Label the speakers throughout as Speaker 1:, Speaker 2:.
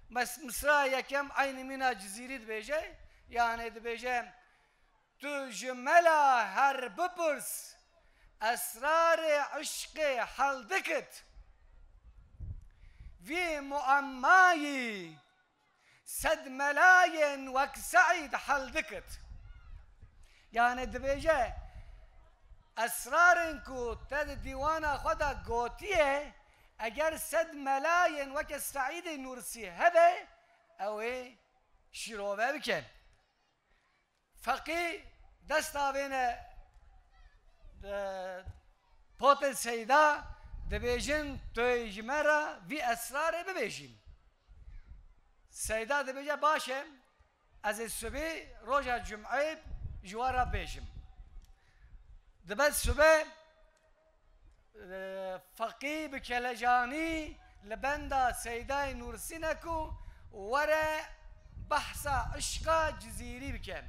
Speaker 1: مصرع یکم عین مینا جزیری دبیجه یعنی دبیجه تو جملا هر بپرس اسرار عشق حل دکت وی معمایی صد ملاین وک سعید حل دکت یعنی دبیجه اسرار کو تد دیوان خدا گوتیه اگر صد ملاین وک سعید نورسی هبه اوه شیروه بکن فقی دست آوین پوت سیدا دبیجن توی جمرا وی اسرار ببیجیم سیدا دبیجه باشه از الصبح روز جمعه جوارا بیجیم دبت صبح فقی بکلجانی لبندا سیدای نورسی نکو وره بحث عشق جزیری بکن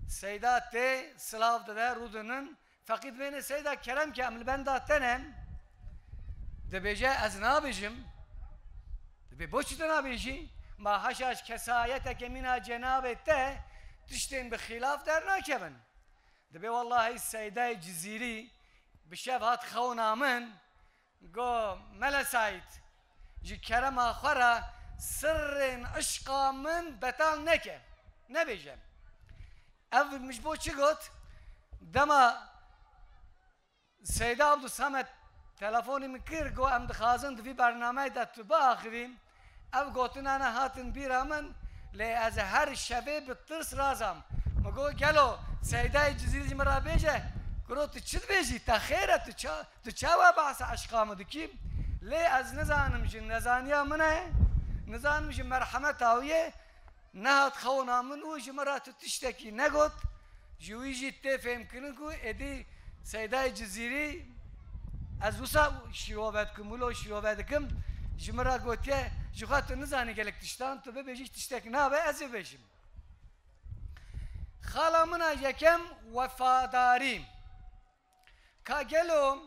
Speaker 1: سیدا تی سلاف داده رودنن فقید بین سیدا کرم که عمل بندا تنن دبیجه از نابیجم دبی بوچی تو نابیجی ما حشاش کسایت که منها جناب ته تشتین بخلاف در ناکبن دبی والله سیدای جزیری بشف هات خونا من قو ملا سعيد جي كرم آخرة سر عشقا من بتال نكه نبيجم أول مش بو چي قلت دما سيدة عبد الصمد تلفوني مكير قو ام دخازن في برنامه دا تبا آخرين او قلتن انا هاتن بيرا من لي از هر شبه بطرس رازم مگو گلو سيدة جزيري مرا بيجه قلو تو چد بيجي تا خيره تو چاوا بحث عشقام دكيم لي از نزانم جن نزانيا منه نزانم جن مرحمة تاوية نهات خونا من وش مرا تشتكي نقط جويجي تفهم كنكو ادي سيدة جزيري از وسا شروباتكم ولو شروباتكم جمرا قوتيه جوخات نزاني قالك تشتان تو بيجي تشتكي نابه از بيجم خالا منا يكم وفاداري كاجلو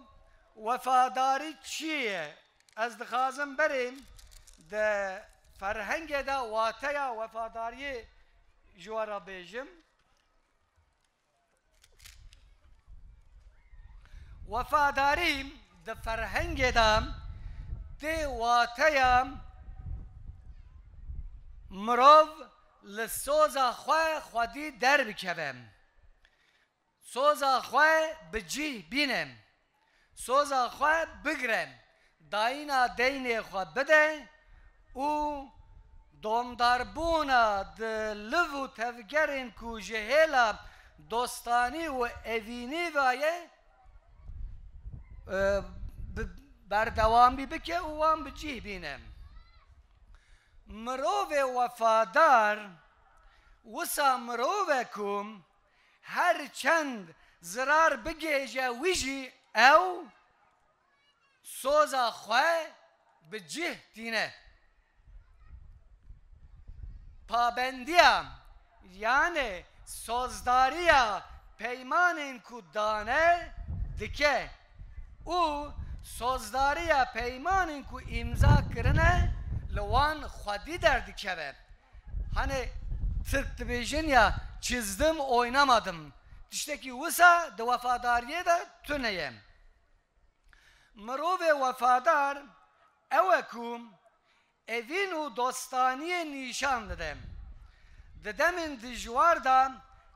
Speaker 1: وفاداري چیه از دخازم بریم ده فرهنگ دا واتیا وفاداری جوارا بیجم وفاداری ده فرهنگ دا ده واتیا مروف لسوزا خواه خودی در بکبم سوزا خواه بجی بینم سوزا خواه بگرم داینا دین خواه بده او دومداربونا دلو و تفگرین کو جهیلا دوستانی و اوینی وایه بردوام بی بکه اوام بجی بینم مروف وفادار وسا مروف کم هر چند زرار بگیجه ویجی او سوزا خواه بجه دینه پابندیا یعنی سوزداریا پیمانین کو دانه دکه او سوزداریا پیمانین کو امضا کرنه لوان خودی در دکه hani Türk division ya çizdim oynamadım. Tişteki vısa de vefadariye de tüneyem. Merove vefadar evekum evinu dostaniye nişan dedem. Dedemin dijwarda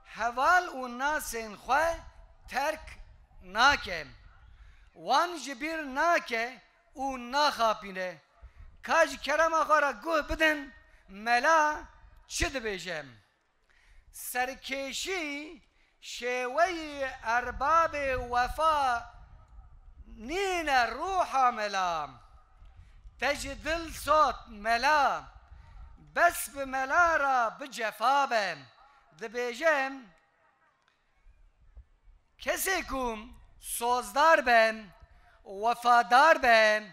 Speaker 1: heval u nasin xwe terk nake. Wan jibir nake u naxapine. Kaj kerem axara guh bidin mela çi dibêjem. Serkêşî şêweyê erbabê wefa nîne ruha mela. Te ji dil sot mela bes bi mela ra bi cefa be. Dibêjem kesê ku sozdar be wefadar be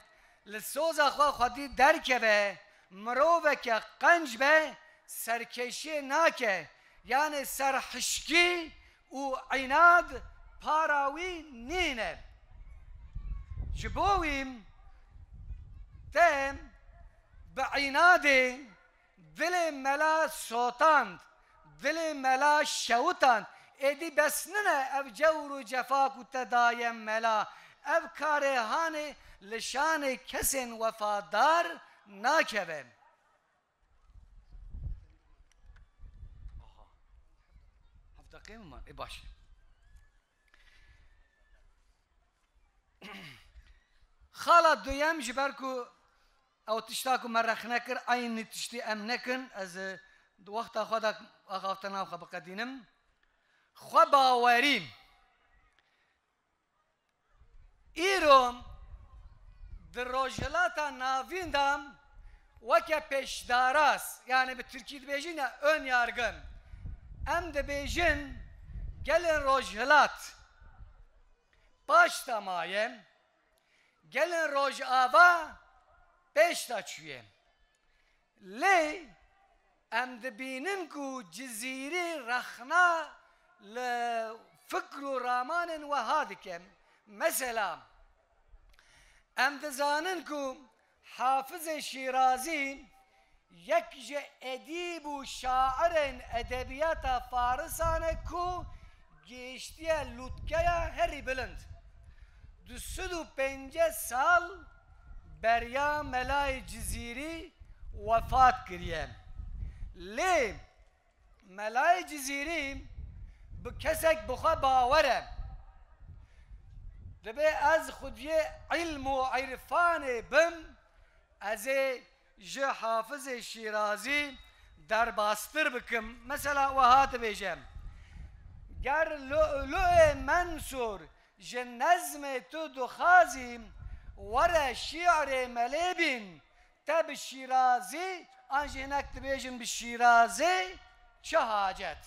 Speaker 1: li soza xwe xwedî derkeve miroveke qenc be serkeşi nake yani serhişki u inad parawi nine jibowim tem بعیناد دل ملا سوتاند دل ملا شوتاند ادی بس نه اف جور و جفاک و تدایم ملا اف کارهان لشان کسین وفادار ناکویم. هفته قیم من باشه خالا دویم جبرکو او تشتاكو مرخ نكر عين تشتي ام نكن از وقت خودك اخافتنا خو بقدينم خو باوريم ایرو در روجلاتا ناویندم وکه پیشداراس یعنی به ترکی دبیجین ön yargın ام دبیجین gelin روجلات باش تمایم gelin roj ava پیشتا چویه لی ام دبینن کو جزیری رخنا لفکر و رامان و هادکم مثلا ام دزانن کو حافظ شیرازی یک جه ادیب و شاعر ادبیات فارسانه کو گیشتیه لوتکه هری بلند 205 سال بریا ملای جزیری وفات کریه لی ملای جزیری بکسک بخوا باوره دبی از خودی علم و عرفان بم از جه حافظ شیرازی در باستر بکم مثلا وهات بیجم گر لؤلؤ منصور جه نظم تو دخازیم ورا شعر مليبين تب الشيرازي انجي هناك تبيجن بالشيرازي شهاجت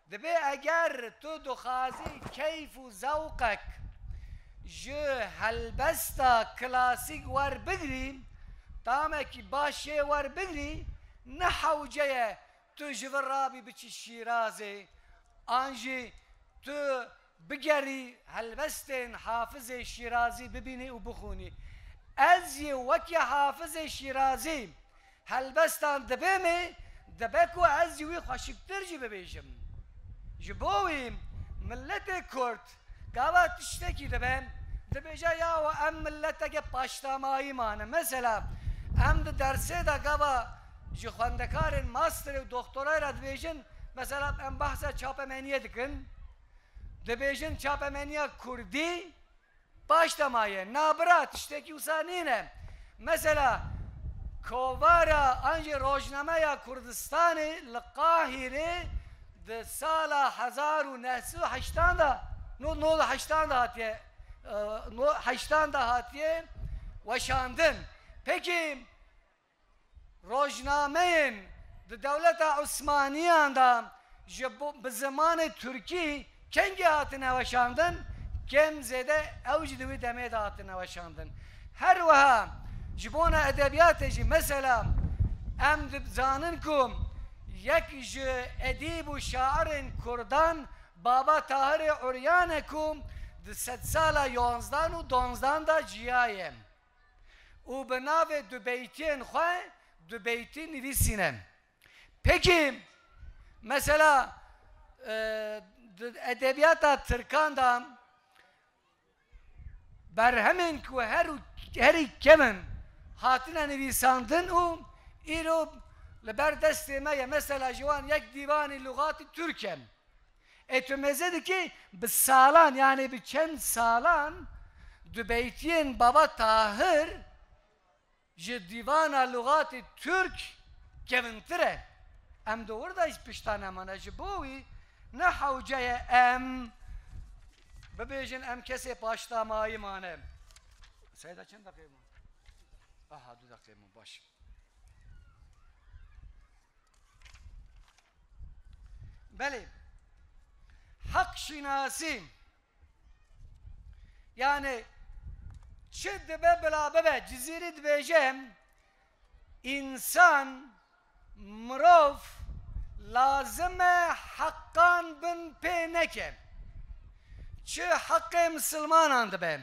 Speaker 1: دبي اگر تو دخازي كيف ذوقك جو هلبستا كلاسيك ور بگري تامك باشي ور بگري نحو جيه تو جورابي بچ الشيرازي انجي تو بگری هلبستن حافظ شیرازی ببینی و بخونی از یه وکی حافظ شیرازی هلبستان دبیمی دبکو از یوی خوشکتر جی ببیشم جبوی ملت کرد گاوا تشتکی دبیم دبیجا یا و ام ملت اگه پاشتامایی مانه مثلا ام درسه دا گاوا جی خواندکار ماستر و دکترای را دبیجن مثلا ام بحثا چاپمنیه دکن دبیجن چاپمنیا کردی باش تمایه نابرات اشتکی وسانینه مثلا کووارا انجی روزنامه یا کردستان لقاهره ده سال 1980 دا نو 80 هاتیه 80 هاتیه وشاندن پکی روزنامه ده دولت عثمانیان دا به زمان ترکی کنگی هاتن نوشاندن کم زده اوج دوی دمید هاتن نوشاندن هر وها جبونا ادبیات جی مثلا ام دبزانن کم یک جو ادیب و شاعر کردان بابا طاهر عریان کم ده 100 سال 11 و 12 دا جیایم او به ناو دو بیتین خواه دو بیتی نویسینم پکی مثلا ادبیات ترکان دا بر همین که هری کمن هاتنا نویساندن او ایرو لبر دست ما مثلا جوان یک دیوان لغات ترکم اتو مزده که به سالان یعنی به چند سالان دو بیتین بابا طاهر جه دیوان لغات ترک کمنتره ام دور دا ایش پشتانه منه جبوی نحو جای ام ببیجن ام کسی پاشتامایی مانه سیده چند دقیقه من؟ آها 2 دقیقه من باش بله حق شناسی یعنی چه دبه بلا ببه جزیری دبیجم انسان مروف لازم حقان بن پی نکه چه حق مسلمانان دبه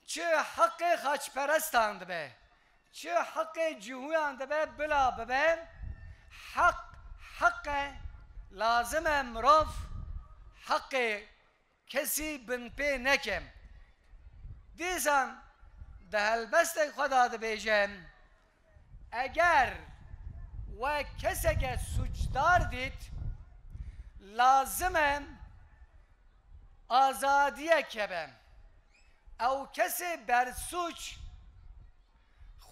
Speaker 1: چه حق خاچپرستان دبه چه حق جهویان دبه بلا ببه حق لازم مروف حق کسی بن پی نکم دیزان ده هلبست خدا دبیجم اگر و کسی که سوچدار دید لازم آزادیه کبم او کسی بر سوچ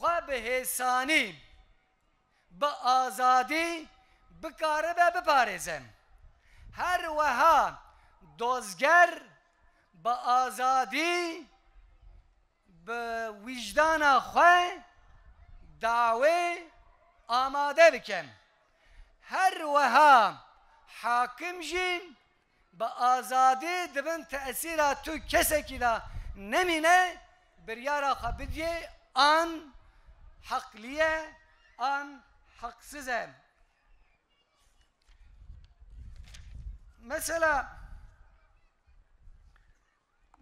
Speaker 1: خواه به حسانی به آزادی بکاره به بپارزم هر وها دوزگر به آزادی به وجدان خواه دعوه آماده بکن هر وها حاکم جین به آزادی دبن تأثیر تو کسی که دا نمینه بریارا خبیدیه آن حقلیه آن حقسزه مثلا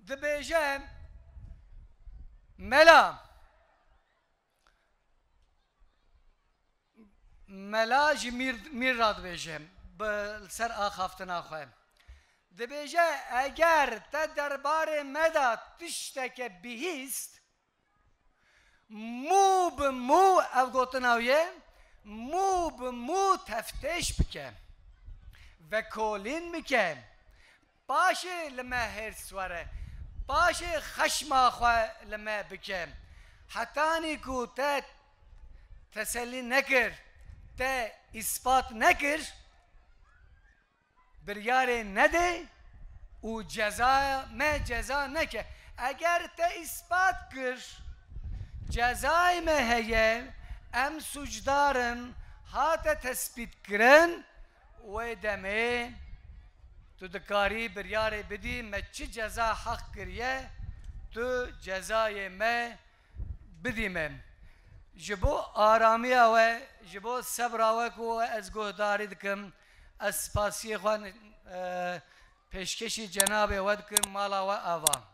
Speaker 1: دبیجه ملا جی میر را دبیجه بسر آخافتنا خواه دبیجه اگر تا دربار مدا تشتک بیهیست مو به مو او گوتناویه مو به مو تفتیش بکن و کولین بکن باشه لما هرس وره باشه خشم آخواه لما بکن حتانی کو تا تسلی نکر تا اثبات نکر بریاره نده و جزا نکه اگر تا اثبات کر جزای هیه ام سجدارن هات تثبیت کرن و دمه تو دکاری بریاره بدی ما چی جزا حق کریه تو جزای ما بدی من جبو آرامی و جبو صبر و کو از گهداری دکم از پاسی خوان پیشکشی جناب ود کن مالا و آوان